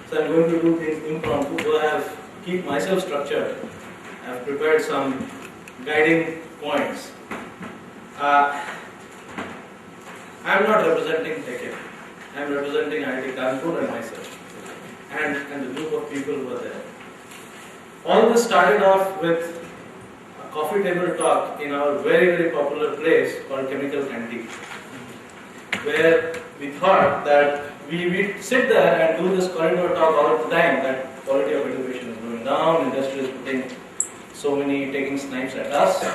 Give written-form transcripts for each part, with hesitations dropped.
So I'm going to do things impromptu, so I have keep myself structured. I have prepared some guiding points. I am not representing TEQIP. I am representing IIT Kanpur and myself, and the group of people who are there. All this started off with a coffee table talk in our very popular place called Chemical Canteen, where we thought that we sit there and do this corridor talk all the time that quality of education is going down, industry is taking snipes at us,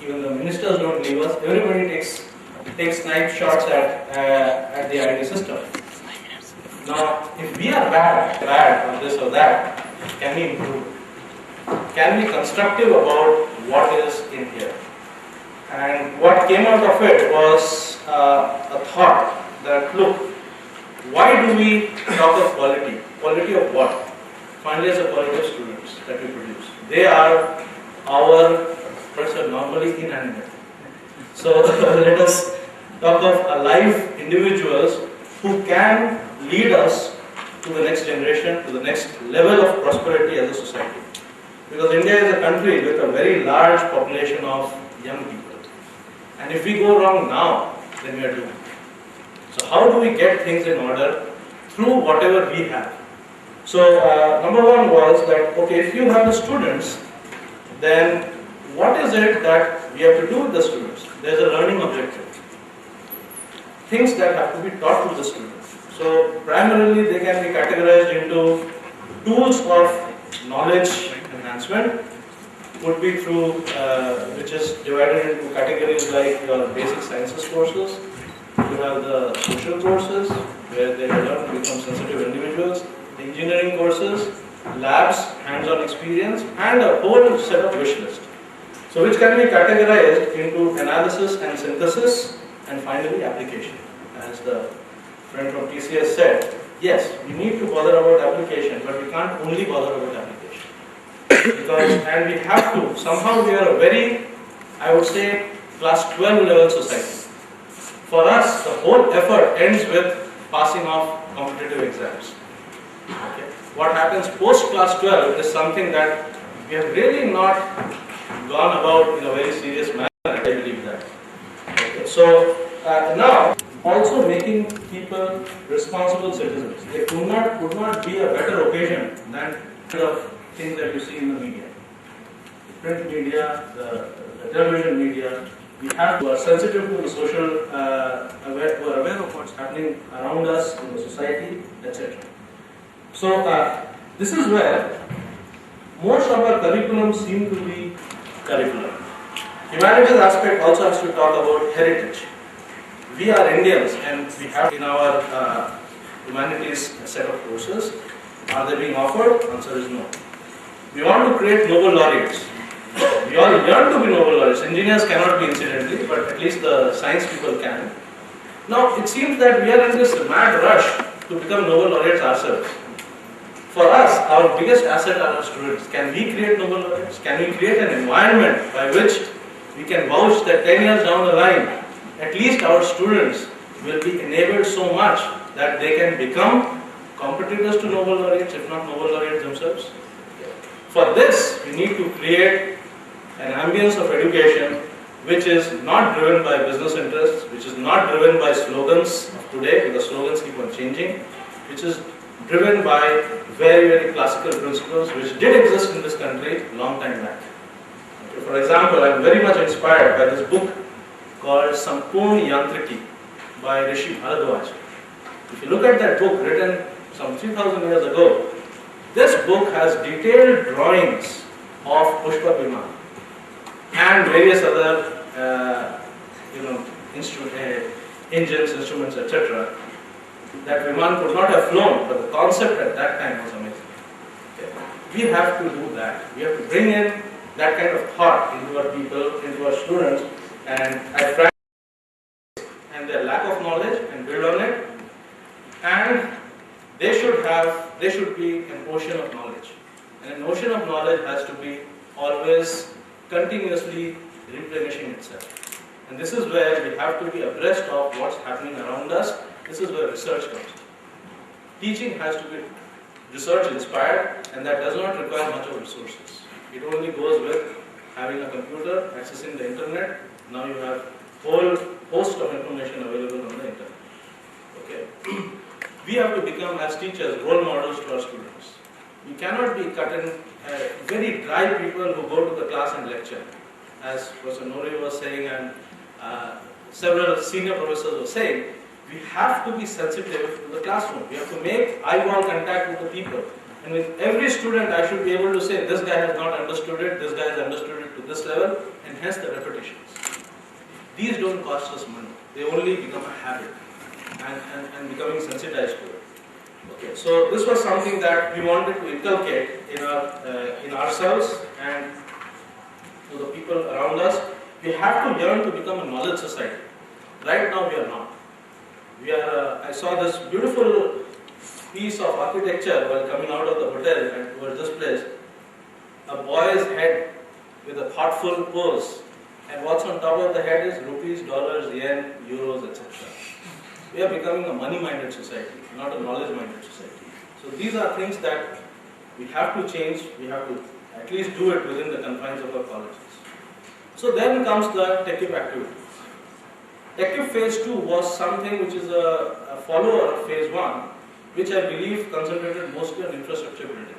even the ministers don't leave us, everybody takes snipe shots at the IT system. Now, if we are bad on this or that, can we improve? Can we be constructive about what is in here? And what came out of it was a thought that, look, why do we talk of quality? Quality of what? Finally, it's the quality of students that we produce. They are our normally inanimate. So let us talk of alive individuals who can lead us to the next generation, to the next level of prosperity as a society. Because India is a country with a very large population of young people. And if we go wrong now, then we are doomed. So how do we get things in order? Through whatever we have. So number one was that, okay, if you have the students, then what is it that we have to do with the students? There is a learning objective. Things that have to be taught to the students. So primarily they can be categorized into tools of knowledge enhancement, would be through, which is divided into categories like your basic sciences courses. You have the social courses, where they learn to become sensitive individuals, the engineering courses, labs, hands-on experience, and a whole set of wish list. So which can be categorized into analysis and synthesis, and finally application. As the friend from TCS said, yes, we need to bother about application, but we can't only bother about application. And we have to, somehow we are a very, I would say, class 12 level society. For us, the whole effort ends with passing off competitive exams. Okay. What happens post class 12 is something that we have really not gone about in a very serious manner. I believe that. Okay. So now, also making people responsible citizens. It could not be a better occasion than the things that you see in the media. The print media, the television media. We have to be sensitive to the social, who are aware of what's happening around us in the society, etc. So this is where most of our curriculum seem to be curriculum. Humanities aspect also has to talk about heritage. We are Indians and we have in our humanities set of courses. Are they being offered? Answer is no. We want to create Nobel laureates. We all yearn to be Nobel laureates. Engineers cannot be incidentally, but at least the science people can. Now, it seems that we are in this mad rush to become Nobel laureates ourselves. For us, our biggest asset are our students. Can we create Nobel laureates? Can we create an environment by which we can vouch that 10 years down the line, at least our students will be enabled so much that they can become competitors to Nobel laureates, if not Nobel laureates themselves? For this, we need to create an ambience of education which is not driven by business interests, which is not driven by slogans of today, because slogans keep on changing, which is driven by very classical principles which did exist in this country long time back. Okay, for example, I am very much inspired by this book called Sampurna Yantriki by Rishi Bharadwaj. If you look at that book written some 3000 years ago, this book has detailed drawings of Pushpa Viman and various other engines, instruments, etc. that Viman could not have flown, but the concept at that time was amazing. Okay. We have to do that. We have to bring in that kind of thought into our people, into our students, and I practice and their lack of knowledge and build on it. And they should be an ocean of knowledge. And an ocean of knowledge has to be always continuously replenishing itself. And this is where we have to be abreast of what's happening around us. This is where research comes in. Teaching has to be research inspired, and that does not require much of resources. It only goes with having a computer, accessing the internet. Now you have whole host of information available on the internet. Okay. We have to become, as teachers, role models to our students. We cannot be very dry people who go to the class and lecture. As Professor Nori was saying, and several senior professors were saying, we have to be sensitive to the classroom. We have to make eyeball contact with the people. And with every student, I should be able to say, this guy has not understood it, this guy has understood it to this level, and hence the repetitions. These don't cost us money. They only become a habit and becoming sensitized to it. Okay, so this was something that we wanted to inculcate in ourselves and to the people around us. We have to yearn to become a knowledge society. Right now we are not. I saw this beautiful piece of architecture while coming out of the hotel and towards this place. A boy's head with a thoughtful pose, and what's on top of the head is rupees, dollars, yen, euros, etc. We are becoming a money-minded society, not a knowledge-minded society. So these are things that we have to change. We have to at least do it within the confines of our colleges. So then comes the TEQIP activity. TEQIP phase 2 was something which is a follower of phase 1, which I believe concentrated mostly on infrastructure building.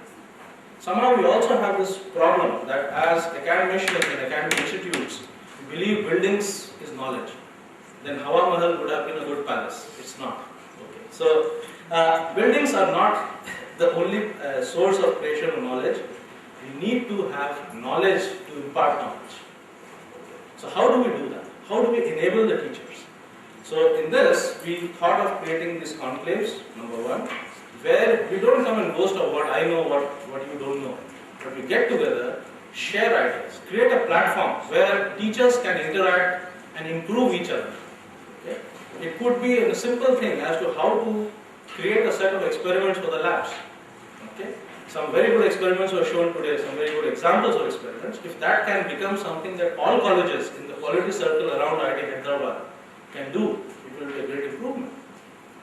Somehow we also have this problem that as academicians and academic institutes, we believe buildings is knowledge. Then Hawa Mahal would have been a good palace. It's not. Okay. So buildings are not the only source of creation of knowledge. We need to have knowledge to impart knowledge. So how do we do that? How do we enable the teachers? So in this, we thought of creating these conclaves, number one, where we don't come and boast of what I know, what you don't know. But we get together, share ideas, create a platform where teachers can interact and improve each other. Okay? It could be a simple thing as to how to create a set of experiments for the labs. Okay? Some very good experiments were shown today, some very good examples of experiments. If that can become something that all colleges in the quality circle around IIT Kanpur can do, it will be a great improvement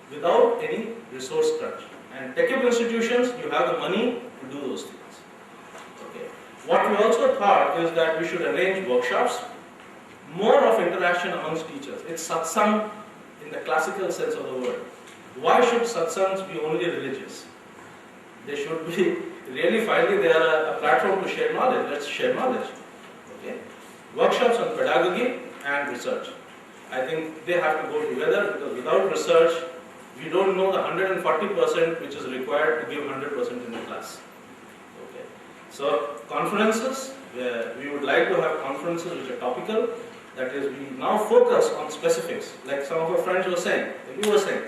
without any resource crunch. And TEQIP institutions, you have the money to do those things. Okay. What we also thought is that we should arrange workshops, more of interaction amongst teachers. It's satsang in the classical sense of the word. Why should satsangs be only religious? They should be, really finally they are a platform to share knowledge. Let's share knowledge. Okay. Workshops on pedagogy and research. I think they have to go together, because without research, we don't know the 140% which is required to give 100% in the class. Okay. So conferences, we would like to have conferences which are topical. That is, we now focus on specifics. Like some of our friends were saying, like you were saying,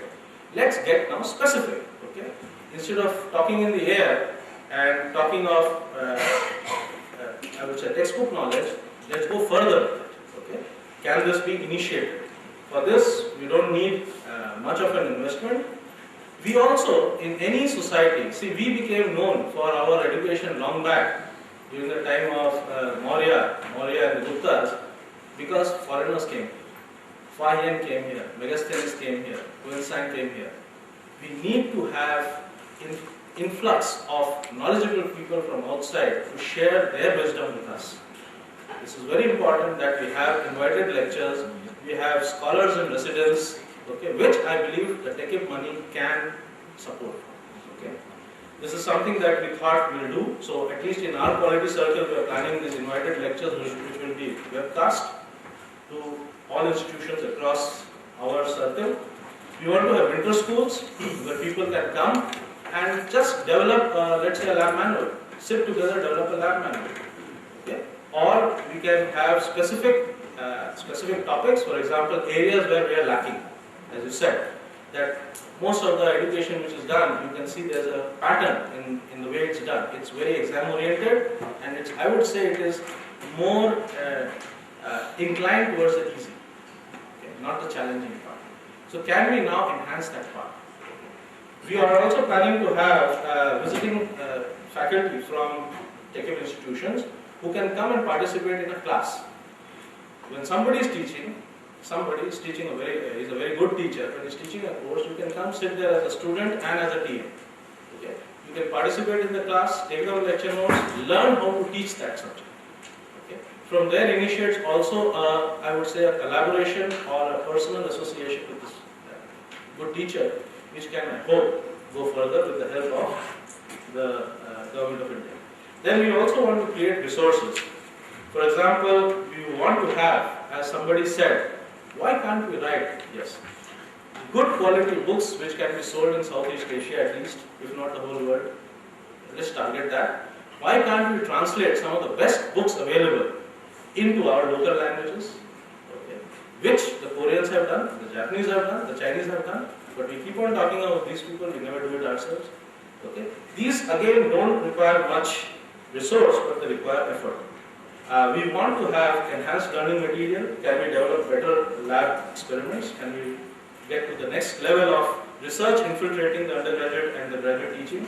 let's get now specific. Okay. Instead of talking in the air and talking of, I would say, textbook knowledge, let's go further. Okay. Can this be initiated? For this, we don't need much of an investment. We also, in any society, see, we became known for our education long back, during the time of Maurya and the Guptas, because foreigners came. Fahian came here, Megasthenes came here, Coensign came here. We need to have influx of knowledgeable people from outside to share their wisdom with us. This is very important that we have invited lectures, we have scholars in residence, okay, which I believe the TEQIP money can support. Okay. This is something that we thought we'll do. So at least in our quality circle, we are planning these invited lectures which will be webcast to all institutions across our circle. We want to have winter schools where people can come and just develop, let's say, a lab manual. Sit together, develop a lab manual. Okay. Or we can have specific topics, for example, areas where we are lacking. As you said, that most of the education which is done, you can see there's a pattern in the way it's done. It's very exam oriented, and I would say it is more inclined towards the easy, okay, not the challenging part. So can we now enhance that part? We are also planning to have visiting faculty from TEQIP institutions who can come and participate in a class. When somebody is teaching a very, he's a very good teacher. When he's teaching a course, you can come sit there as a student and as a TA. Okay? You can participate in the class, take down lecture notes, learn how to teach that subject. Okay. From there initiates also, I would say, a collaboration or a personal association with this good teacher, which can, I hope, go further with the help of the Government of India. Then we also want to create resources. For example, we want to have, as somebody said, why can't we write? Yes. Good quality books which can be sold in Southeast Asia at least, if not the whole world. Let's target that. Why can't we translate some of the best books available into our local languages? Okay. Which the Koreans have done, the Japanese have done, the Chinese have done, but we keep on talking about these people, we never do it ourselves. Okay. These again don't require much resource, but they require effort. We want to have enhanced learning material. Can we develop better lab experiments? Can we get to the next level of research infiltrating the undergraduate and the graduate teaching?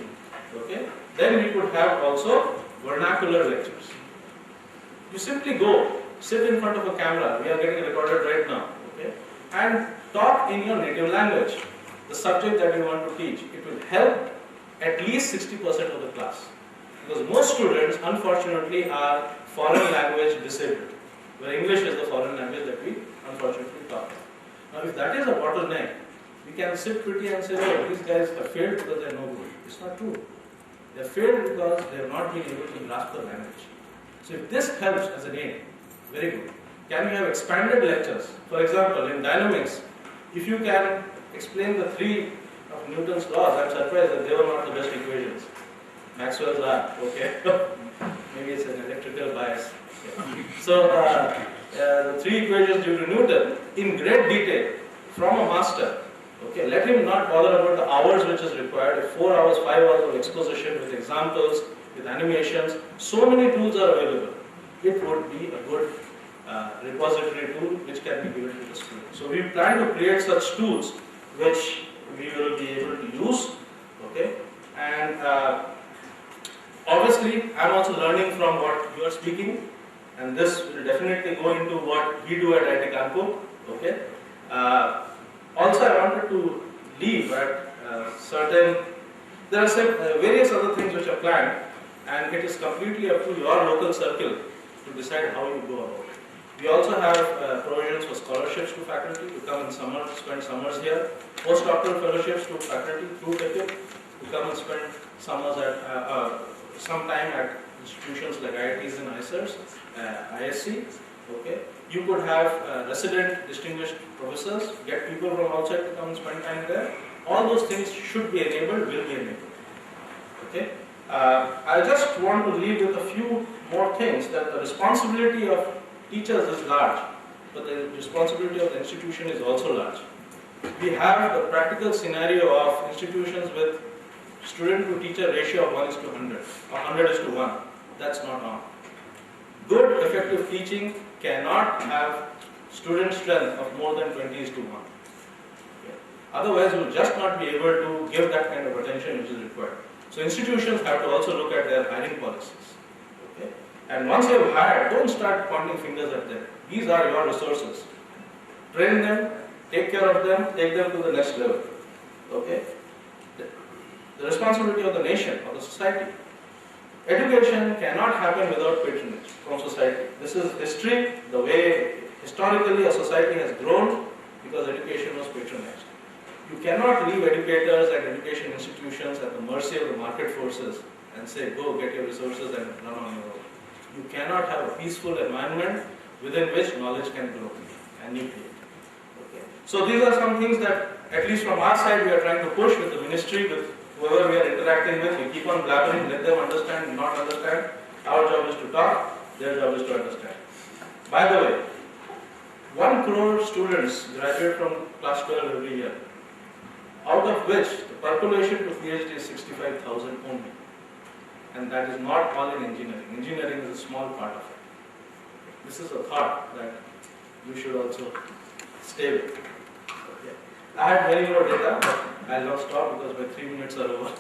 Okay. Then we could have also vernacular lectures. You simply go, sit in front of a camera, we are getting recorded right now, okay, and talk in your native language, the subject that you want to teach. It will help at least 60% of the class. Because most students, unfortunately, are foreign language disabled, where English is the foreign language that we unfortunately talk. Now, if that is a bottleneck, we can sit pretty and say, oh, these guys have failed because they are no good. It's not true. They have failed because they have not been able to grasp the language. So if this helps as an aid, very good. Can we have expanded lectures? For example, in dynamics, if you can explain the three of Newton's laws, I'm surprised that they were not the best equations. Maxwell's are, okay. Maybe it's an electrical bias. Okay. So, the three equations due to Newton in great detail from a master. Okay, let him not bother about the hours which is required. 4 hours, 5 hours of exposition with examples, with animations. So many tools are available. It would be a good repository tool which can be given to the student. So we plan to create such tools which we will be able to use. Okay, and obviously I am also learning from what you are speaking, and this will definitely go into what we do at IIT Kanpur. Okay. Also, I wanted to leave at there are some, various other things which are planned, and it is completely up to your local circle to decide how you go about it. We also have provisions for scholarships to faculty to come in summer, spend summers here, postdoctoral fellowships to faculty through TEQIP to come and spend summers at some time at institutions like IITs and ISERs, ISC. Okay. You could have resident distinguished professors, get people from outside to come and spend time there. All those things should be enabled, will be enabled. Okay. I just want to leave with a few more things, that the responsibility of teachers is large, but the responsibility of the institution is also large. We have the practical scenario of institutions with student to teacher ratio of 1:100 or 100:1. That's not on. Good effective teaching cannot have student strength of more than 20:1. Okay. Otherwise, you will just not be able to give that kind of attention which is required. So institutions have to also look at their hiring policies. Okay. And once you have hired, don't start pointing fingers at them. These are your resources. Train them, take care of them, take them to the next level. Okay. The responsibility of the nation, of the society. Education cannot happen without patronage from society. This is history, the way historically a society has grown because education was patronized. You cannot leave educators and education institutions at the mercy of the market forces and say, go get your resources and run on your own. You cannot have a peaceful environment within which knowledge can grow and nucleate. Okay. So these are some things that, at least from our side, we are trying to push with the ministry, with whoever we are interacting with. We keep on blabbering, let them understand, not understand. Our job is to talk, their job is to understand. By the way, 1 crore students graduate from class 12 every year, out of which the population to PhD is 65,000 only. And that is not all in engineering. Engineering is a small part of it. This is a thought that you should also stay with. Okay. I had many more data, but I'll not stop because my 3 minutes are over.